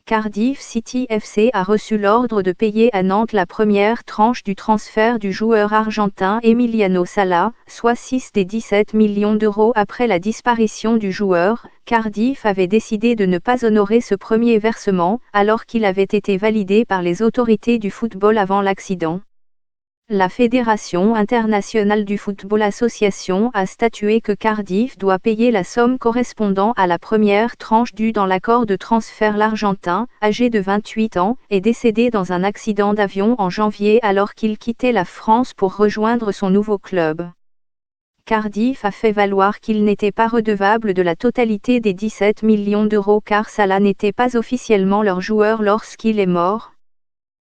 Cardiff City FC a reçu l'ordre de payer à Nantes la première tranche du transfert du joueur argentin Emiliano Sala, soit 6 des 17 millions d'euros après la disparition du joueur. Cardiff avait décidé de ne pas honorer ce premier versement, alors qu'il avait été validé par les autorités du football avant l'accident. La Fédération internationale du football association a statué que Cardiff doit payer la somme correspondant à la première tranche due dans l'accord de transfert. L'Argentin, âgé de 28 ans, est décédé dans un accident d'avion en janvier alors qu'il quittait la France pour rejoindre son nouveau club. Cardiff a fait valoir qu'il n'était pas redevable de la totalité des 17 millions d'euros car Sala n'était pas officiellement leur joueur lorsqu'il est mort.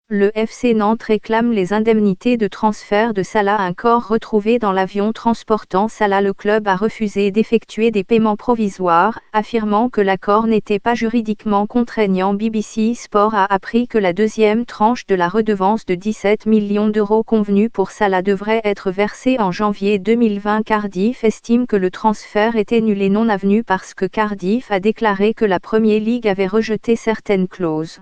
Le FC Nantes réclame les indemnités de transfert de Sala. Un corps retrouvé dans l'avion transportant Sala. Le club a refusé d'effectuer des paiements provisoires, affirmant que l'accord n'était pas juridiquement contraignant. BBC Sport a appris que la deuxième tranche de la redevance de 17 millions d'euros convenue pour Sala devrait être versée en janvier 2020. Cardiff estime que le transfert était nul et non avenu parce que Cardiff a déclaré que la Premier League avait rejeté certaines clauses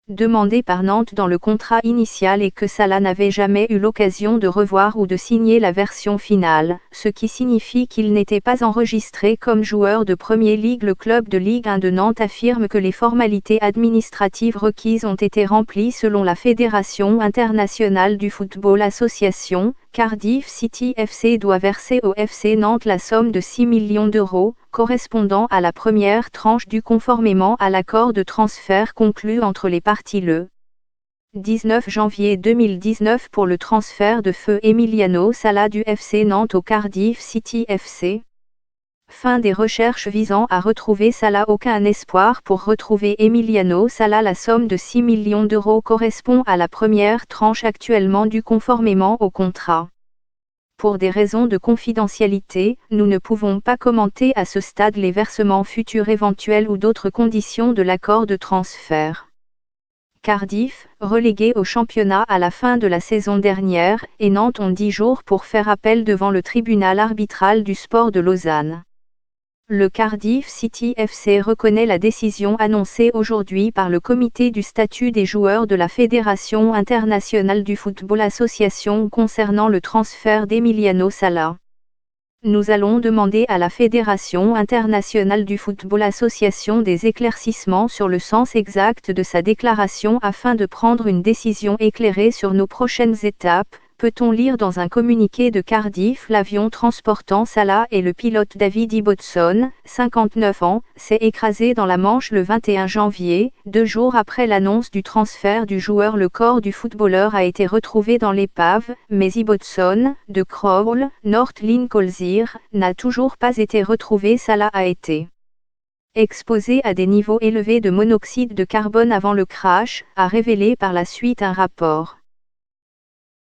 demandé par Nantes dans le contrat initial et que Sala n'avait jamais eu l'occasion de revoir ou de signer la version finale, ce qui signifie qu'il n'était pas enregistré comme joueur de Premier League. Le club de Ligue 1 de Nantes affirme que les formalités administratives requises ont été remplies selon la Fédération internationale du football association. Cardiff City FC doit verser au FC Nantes la somme de 6 millions d'euros, correspondant à la première tranche due conformément à l'accord de transfert conclu entre les parties le 19 janvier 2019 pour le transfert de feu Emiliano Sala du FC Nantes au Cardiff City FC. Fin des recherches visant à retrouver Sala. Aucun espoir pour retrouver Emiliano Sala. La somme de 6 millions d'euros correspond à la première tranche actuellement due conformément au contrat. Pour des raisons de confidentialité, nous ne pouvons pas commenter à ce stade les versements futurs éventuels ou d'autres conditions de l'accord de transfert. Cardiff, relégué au championnat à la fin de la saison dernière, et Nantes ont 10 jours pour faire appel devant le tribunal arbitral du sport de Lausanne. Le Cardiff City FC reconnaît la décision annoncée aujourd'hui par le comité du statut des joueurs de la Fédération internationale du football association concernant le transfert d'Emiliano Sala. Nous allons demander à la Fédération internationale du football association des éclaircissements sur le sens exact de sa déclaration afin de prendre une décision éclairée sur nos prochaines étapes. Peut-on lire dans un communiqué de Cardiff. L'avion transportant Sala et le pilote David Ibbotson, 59 ans, s'est écrasé dans la Manche le 21 janvier, 2 jours après l'annonce du transfert du joueur. Le corps du footballeur a été retrouvé dans l'épave, mais Ibbotson, de Crowle, North Lincolnshire, n'a toujours pas été retrouvé. Sala a été exposé à des niveaux élevés de monoxyde de carbone avant le crash, a révélé par la suite un rapport.